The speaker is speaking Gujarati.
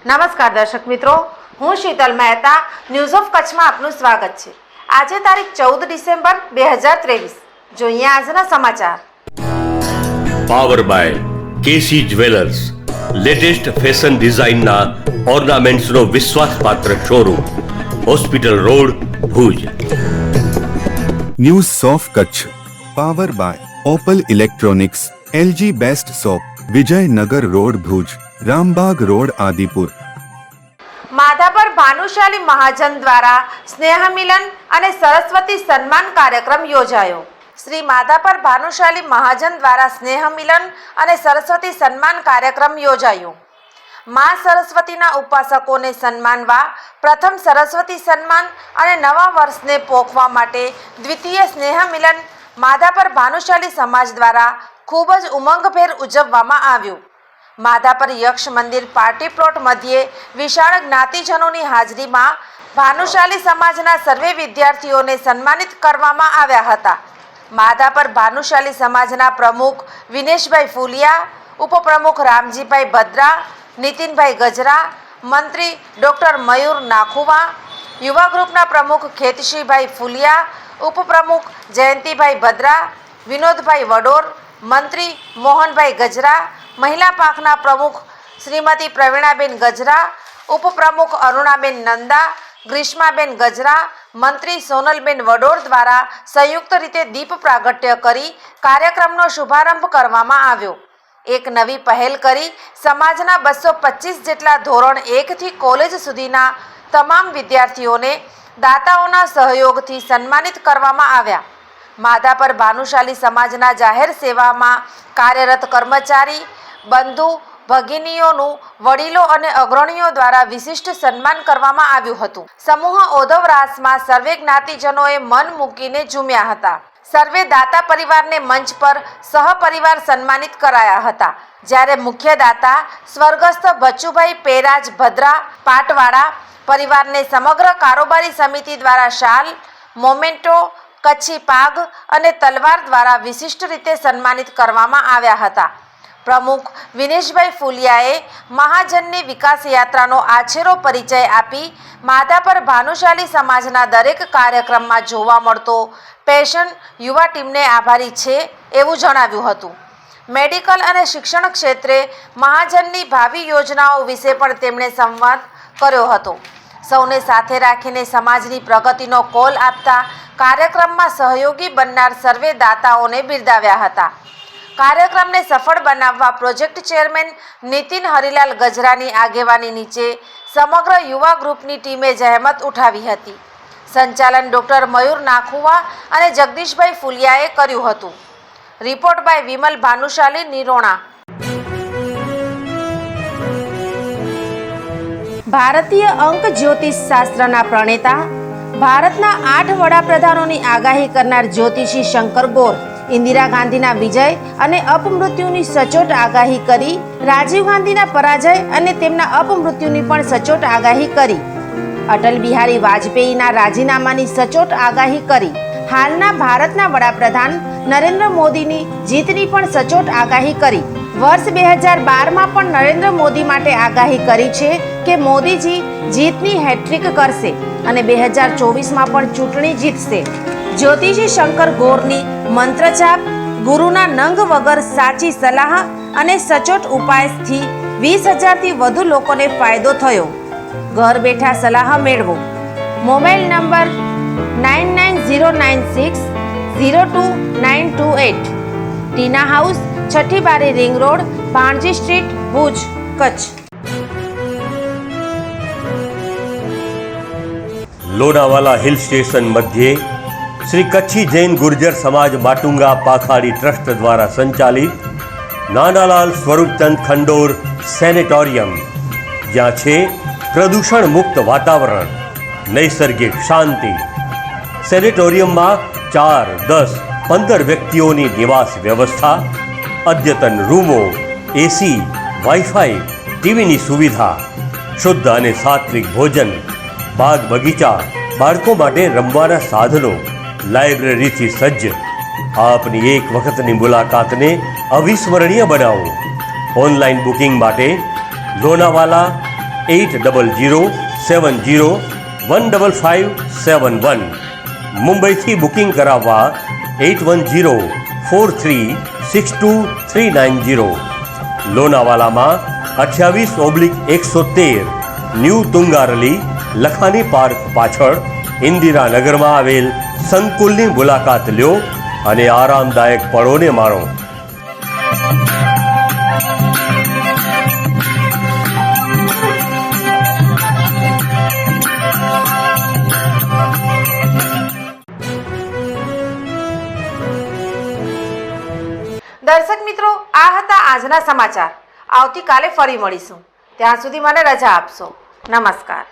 નમસ્કાર દર્શક મિત્રો, હું શીતલ મહેતા ન્યૂઝ ઓફ કચ્છમાં આપનું સ્વાગત છે। આજે તારીખ 14 ડિસેમ્બર 2023। જોઈએ આજના સમાચાર। Power by KC jewellers, latest fashion ડિઝાઇનના ઓર્નામેન્ટ્સનો વિશ્વાસપાત્ર showroom, hospital road, Bhuj. News of Kutch power by Opal electronics, LG best shop, Vijaynagar road, Bhuj, Rambag road, Adipur. Madhapar Bhanushali Mahajan દ્વારા સ્નેહ મિલન અને સરસ્વતી સન્માન કાર્યક્રમ યોજાયો। શ્રી માધાપર ભાનુશાલી મહાજન દ્વારા સ્નેહ મિલન અને સરસ્વતી સન્માન કાર્યક્રમ યોજાયો। મા સરસ્વતીના ઉપાસકોને સન્માનવા પ્રથમ સરસ્વતી સન્માન અને નવા વર્ષને પોખવા માટે દ્વિતીય સ્નેહ મિલન માધાપર ભાનુશાલી સમાજ દ્વારા ખૂબ જ ઉમંગભેર ઉજવવામાં આવ્યું। માધાપર યક્ષ મંદિર પાર્ટી પ્લોટ મધ્યે વિશાળ જ્ઞાતિજનોની હાજરીમાં ભાનુશાલી સમાજના સર્વે વિદ્યાર્થીઓને સન્માનિત કરવામાં આવ્યા હતા। માધાપર ભાનુશાલી સમાજના પ્રમુખ વિનેશભાઈ ફુલિયા, ઉપપ્રમુખ રામજીભાઈ ભદ્રા, નીતિનભાઈ ગજરા, મંત્રી ડૉક્ટર મયુર નાખુવા, યુવા ગ્રુપના પ્રમુખ ખેતશીભાઈ ફુલિયા, ઉપપ્રમુખ જયંતિભાઈ ભદ્રા, વિનોદભાઈ વડોર, મંત્રી મોહનભાઈ ગજરા, મહિલા પાંખના પ્રમુખ શ્રીમતી પ્રવીણાબેન ગજરા, ઉપપ્રમુખ અરુણાબેન નંદા, ગ્રીષ્માબેન ગજરા, મંત્રી સોનલબેન વડોર દ્વારા સંયુક્ત રીતે દીપ પ્રાગટ્ય કરી કાર્યક્રમનો શુભારંભ કરવામાં આવ્યો। એક નવી પહેલ કરી સમાજના 225 જેટલા ધોરણ 1 થી કોલેજ સુધીના તમામ વિદ્યાર્થીઓને દાતાઓના સહયોગથી સન્માનિત કરવામાં આવ્યા। માધાપર ભાનુશાલી સમાજના જાહેર સેવામાં કાર્યરત કર્મચારી, બંધુ, ભગિનીઓનું વડીલો અને અગ્રણીઓ દ્વારા વિશિષ્ટ સન્માન કરવામાં આવ્યું હતું। સમૂહ ઓધવરાસમાં સર્વે જ્ઞાતિજનોએ મન મૂકીને ઝૂમ્યા હતા। સર્વે દાતા પરિવારને મંચ પર સહપરિવાર સન્માનિત કરાયા હતા, જ્યારે મુખ્ય દાતા સ્વર્ગસ્થ બચુભાઈ પેરાજ ભદ્રા પાટવાડા પરિવારને સમગ્ર કારોબારી સમિતિ દ્વારા શાલ, મોમેન્ટો, કચ્છી પાગ અને તલવાર દ્વારા વિશિષ્ટ રીતે સન્માનિત કરવામાં આવ્યા હતા। પ્રમુખ વિનેશભાઈ ફુલિયાએ મહાજનની વિકાસ યાત્રાનો આછેરો પરિચય આપી માધાપર ભાનુશાલી સમાજના દરેક કાર્યક્રમમાં જોવા મળતો પેશન યુવા ટીમને આભારી છે એવું જણાવ્યું હતું। મેડિકલ અને શિક્ષણ ક્ષેત્રે મહાજનની ભાવિ યોજનાઓ વિશે પણ તેમણે સંવાદ કર્યો હતો। સૌને સાથે રાખીને સમાજની પ્રગતિનો કોલ આપતા કાર્યક્રમમાં સહયોગી બનનાર સર્વે દાતાઓને બિરદાવ્યા હતા। કાર્યક્રમને સફળ બનાવવા પ્રોજેક્ટ ચેરમેન નીતિન હરિલાલ ગજરાની આગેવાની નીચે સમગ્ર યુવા ગ્રુપની ટીમે જહેમત ઉઠાવી હતી। સંચાલન ડૉક્ટર મયુર નાખુવા અને જગદીશભાઈ ફુલિયાએ કર્યું હતું। રિપોર્ટ બાય વિમલ ભાનુશાલી, નિરોણા। ભારતીય અંક જ્યોતિષ શાસ્ત્રના પ્રણેતા, ભારતના 8 વડાપ્રધાનોની આગાહી કરનાર જ્યોતિષી શંકર ગોર ઇન્દિરા ગાંધીના વિજય અને અપમૃત્યુની સચોટ આગાહી કરી, રાજીવ ગાંધીના પરાજય અને તેમના અપમૃત્યુની પણ સચોટ આગાહી કરી, અટલ બિહારી વાજપેયીના રાજીનામાની સચોટ આગાહી કરી, હાલના ભારતના વડાપ્રધાન નરેન્દ્ર મોદીની જીતની પણ સચોટ આગાહી કરી। વર્ષ 2012માં પણ નરેન્દ્ર મોદી માટે આગાહી કરી છે કે મોદીજી જીતની હેટ્રિક કરશે અને 2024માં પણ ચૂંટણી જીતશે। જ્યોતિષી શંકર ગોરની મંત્રજાપ, ગુરુના નંગ વગર સાચી સલાહ અને સચોટ ઉપાયથી 20,000થી વધુ લોકોને ફાયદો થયો। ઘર બેઠા સલાહ મેળવો। Mobile number 9909602928। ટીના house, Chhathi Bari, ring road, Bhanji street, Bhuj, Kutch. Lonavala hill station मध्य श्री कच्छी जैन गुर्जर समाज माटुंगा पाखाड़ी ट्रस्ट द्वारा संचालित नानालाल स्वरूपचंद खंडोर सेनेटोरियम, ज्यां छे प्रदूषण मुक्त वातावरण, नैसर्गिक शांति। सेनेटोरियम में 4, 10, 15 व्यक्तिओं की निवास व्यवस्था, अद्यतन रूमो, एसी, वाईफाई, टीवी की सुविधा, शुद्ध और सात्विक भोजन, बाग बगीचा, बाळको माटे रमवाना साधनों, लाइब्रेरी थी सज्ज। आपनी एक वखतनी मुलाकात ने अविस्मरणीय बनावो। ऑनलाइन बुकिंग माटे लोनावाला 8007015571 મુંબઈથી બુકિંગ કરાવવા 8104362390 લોનાવાલામાં 28/113 ન્યૂ તુંગારલી લખાની પાર્ક પાછળ ઇન્દિરાનગરમાં આવેલ સંકુલની મુલાકાત લ્યો અને આરામદાયક પળોને માણો. દર્શક મિત્રો, આ હતા આજના સમાચાર. આવતીકાલે ફરી મળીશું. ત્યાં સુધી મને રજા આપશો. નમસ્કાર.